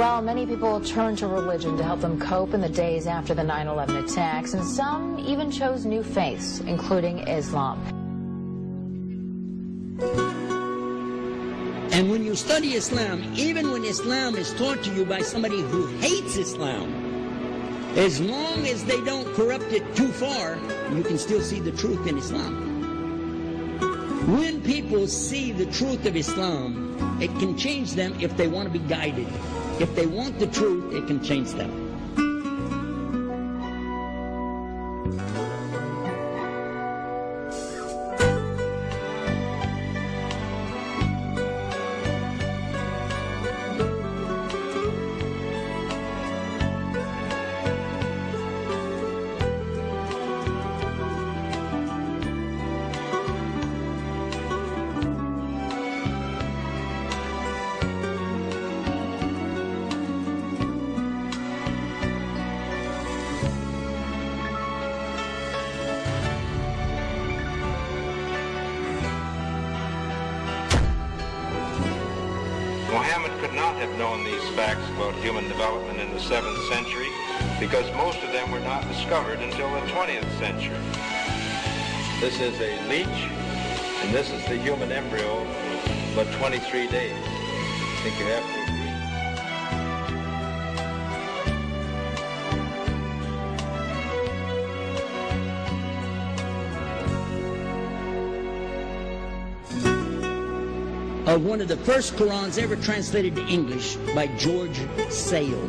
Well, many people turn to religion to help them cope in the days after the 9/11 attacks, and some even chose new faiths, including Islam. And when you study Islam, even when Islam is taught to you by somebody who hates Islam, as long as they don't corrupt it too far, you can still see the truth in Islam. When people see the truth of Islam, it can change them if they want to be guided. If they want the truth, it can change them. Muhammad could not have known these facts about human development in the 7th century because most of them were not discovered until the 20th century. This is a leech, and this is the human embryo, but 23 days. I think you have to agree. Of one of the first Qurans ever translated to English by George Sale.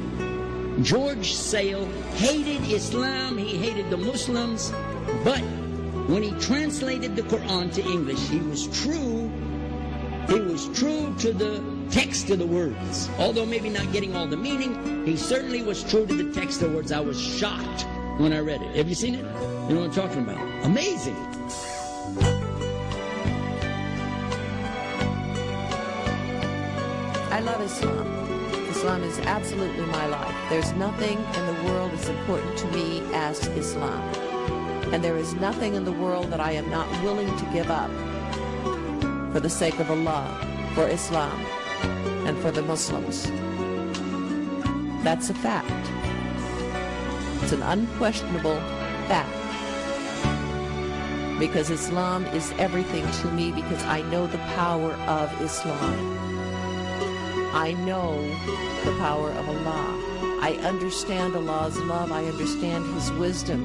George Sale hated Islam, he hated the Muslims, but when he translated the Quran to English, he was true to the text of the words. Although maybe not getting all the meaning, he certainly was true to the text of the words. I was shocked when I read it. Have you seen it? You know what I'm talking about? Amazing. I love Islam. Islam is absolutely my life. There's nothing in the world as important to me as Islam. And there is nothing in the world that I am not willing to give up for the sake of Allah, for Islam, and for the Muslims. That's a fact. It's an unquestionable fact. Because Islam is everything to me, because I know the power of Islam. I know the power of Allah. I understand Allah's love. I understand His wisdom.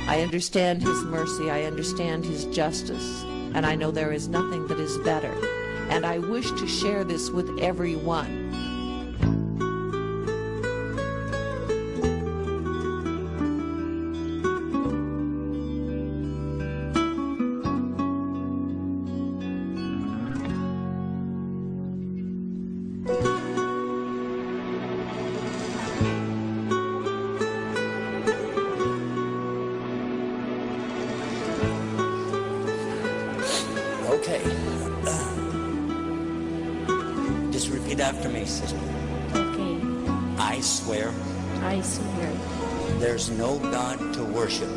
I understand His mercy. I understand His justice. And I know there is nothing that is better. And I wish to share this with everyone. Okay. Just repeat after me, sister. Okay. I swear I swear there's no God to worship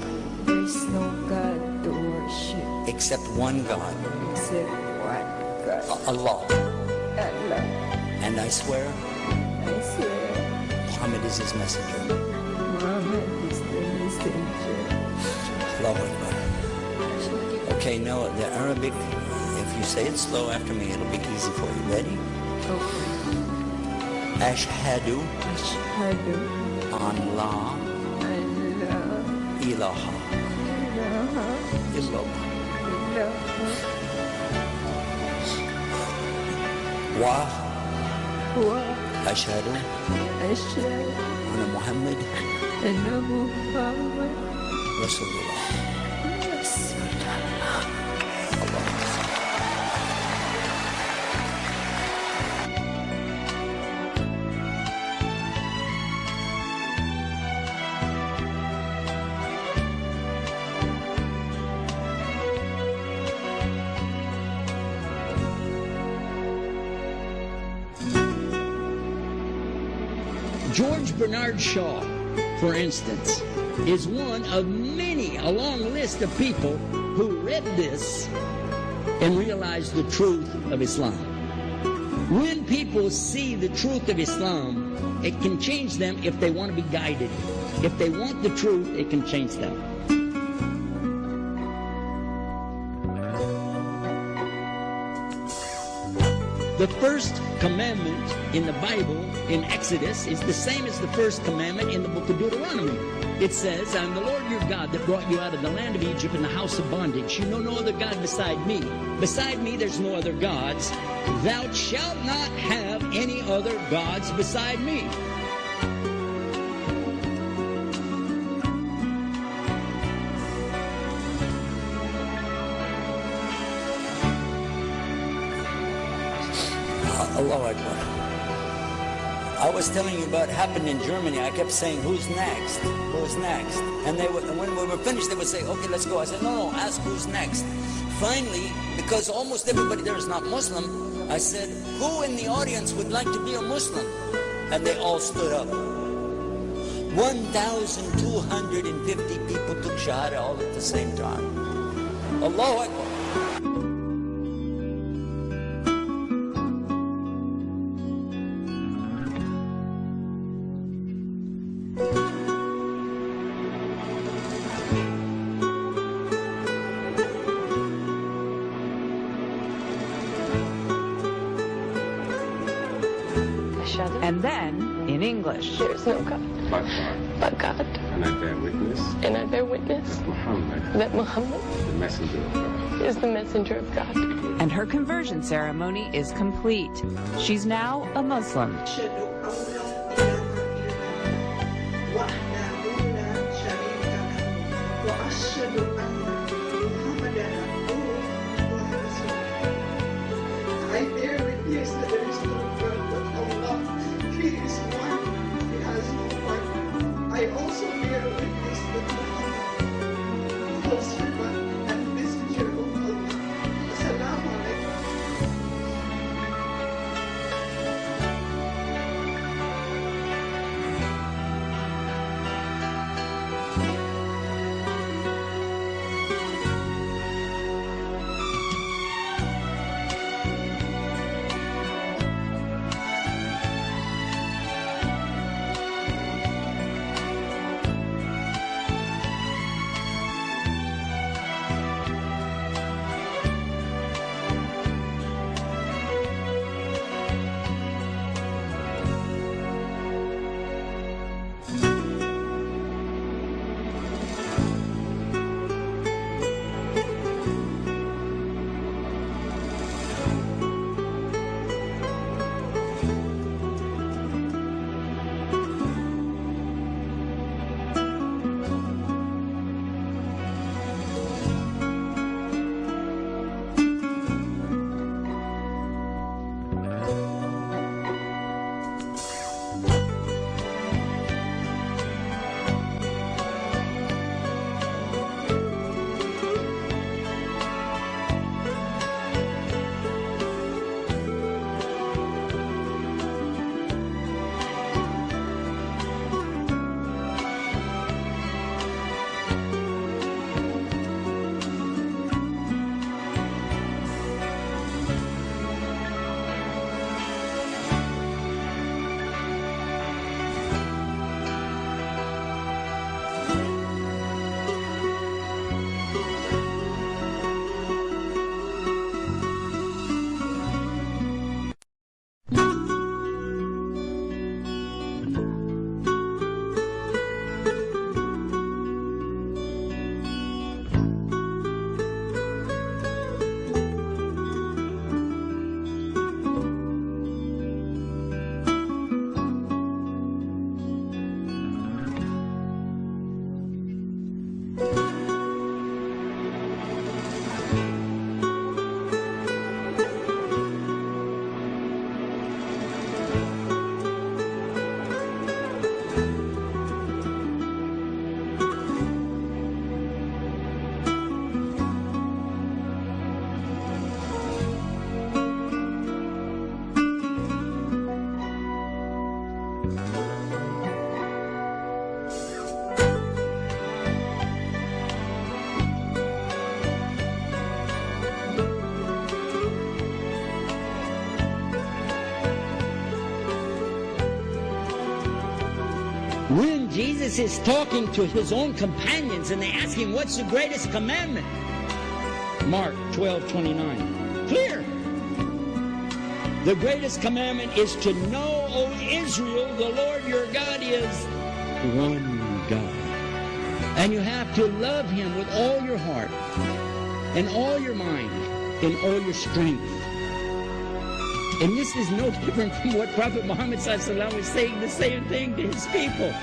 there's no God to worship except one God, except one God, Allah. Allah. And I swear I swear Muhammad is His messenger. Muhammad is the messenger. Allahu Akbar. Okay, now the Arabic, if you say it slow after me, it'll be easy for you. Ready? Okay. Ashhadu Ashhadu an la an la ilaha ilaha illallah illallah wa wa ashhadu ashhadu anna Muhammad anna Muhammad Rasulullah. George Bernard Shaw, for instance, is one of many, a long list of people who read this and realized the truth of Islam. When people see the truth of Islam, it can change them if they want to be guided. If they want the truth, it can change them. The first commandment in the Bible, in Exodus, is the same as the first commandment in the book of Deuteronomy. It says, "I am the Lord your God that brought you out of the land of Egypt in the house of bondage. You know no other God beside me. Beside me there's no other gods. Thou shalt not have any other gods beside me." Allahu Akbar. I was telling you about what happened in Germany. I kept saying, "Who's next? Who's next?" And when we were finished, they would say, "Okay, let's go." I said, "No, ask who's next." Finally, because almost everybody there is not Muslim, I said, "Who in the audience would like to be a Muslim?" And they all stood up. 1,250 people took Shahada all at the same time. Allahu Akbar. And then, in English. There is no God but God. And I bear witness. And I bear witness that Muhammad The messenger of God. is the messenger of God. And her conversion ceremony is complete. She's now a Muslim. I bear witness that there is no God but Allah. He is one. He has no one. I also bear witness that Muhammad was servant and messenger of Allah. Assalamu alaikum. when Jesus is talking to his own companions and they ask him, what's the greatest commandment? Mark 12:29. Clear. The greatest commandment is to know, O Israel, the Lord your God is one God. And you have to love him with all your heart and all your mind and all your strength. And this is no different from what Prophet Muhammad ﷺ was saying the same thing to his people.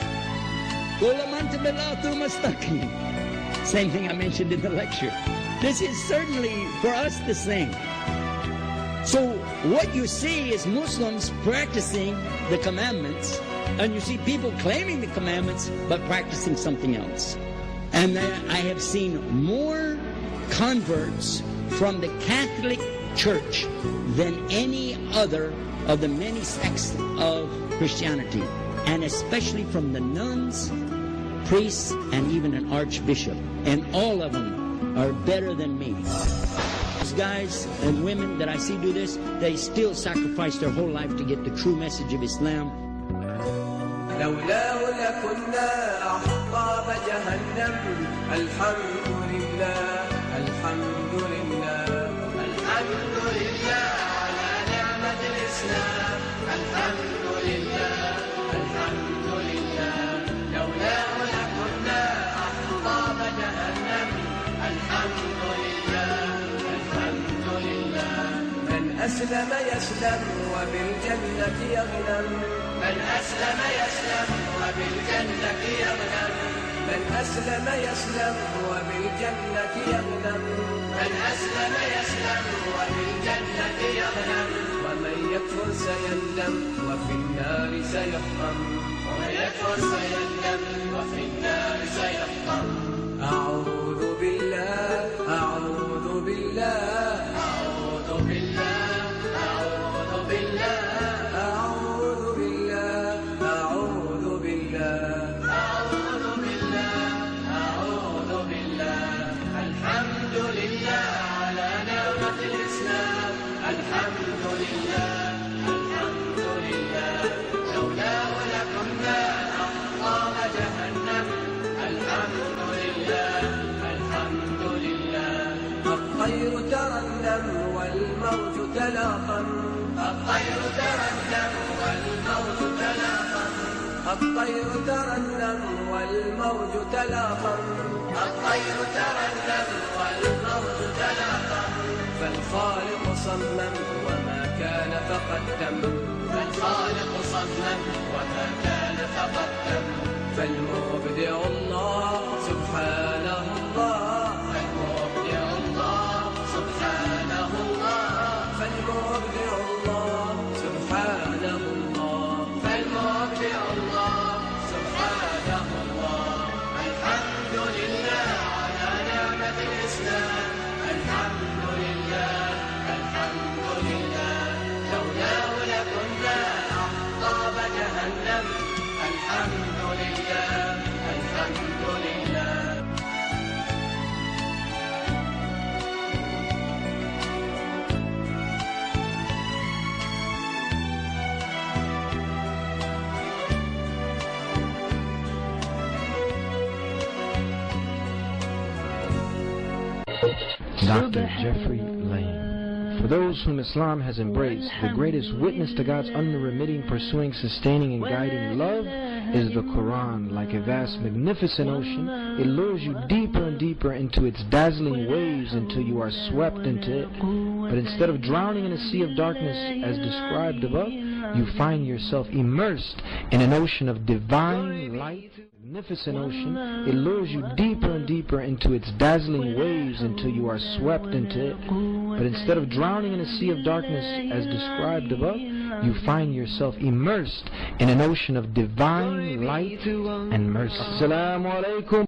Same thing I mentioned in the lecture. This is certainly for us the same. So what you see is Muslims practicing the commandments, and you see people claiming the commandments but practicing something else. And I have seen more converts from the Catholic Church than any other of the many sects of Christianity, and especially from the nuns, priests, and even an archbishop. And all of them are better than me. Those guys and women that I see do this, they still sacrifice their whole life to get the true message of Islam. لولاه لكنا أحباب جهنم الحمد لله الحمد لله الحمد لله على نعمة الإسلام الحمد لله الحمد لله لولاه لكنا أحباب جهنم الحمد لله الحمد لله من أسلم يسلم وبالجنة يغنم من أسلم يسلم وبالجنة يغنم من أسلم يسلم وبالجنة يغنم من أسلم يسلم وبالجنة يغنم ومن يكفر سيندم وفي النار سيحطم ومن يكفر سيندم وفي النار سيحطم أعوذ بالله أعوذ بالله أعوذ بالله أعوذ بالله الطير ترنم والموج تلاقم الطير ترنم والموج تلاقم الطير ترنم والموج تلاقم الطير ترنم والموج تلاقم فالخالق صمم وما كان فقدم فالخالق صمم وما كان فقدم فالمبدع الله سبحانه الله فالمبدع الله سبحانه الله فالمبدع الله سبحانه الله الحمد لله على نعمة الإسلام الحمد لله الحمد لله لولاه لكنا أحطاب جهنم الحمد لله الحمد لله Dr. Jeffrey Lane. For those whom Islam has embraced, the greatest witness to God's unremitting, pursuing, sustaining, and guiding love is the Quran. Like a vast, magnificent ocean, it lures you deeper and deeper into its dazzling waves until you are swept into it. But instead of drowning in a sea of darkness as described above, you find yourself immersed in an ocean of divine light. Magnificent ocean, it lures you deeper and deeper into its dazzling waves until you are swept into it. But instead of drowning in a sea of darkness as described above, you find yourself immersed in an ocean of divine light and mercy. Assalamu alaikum.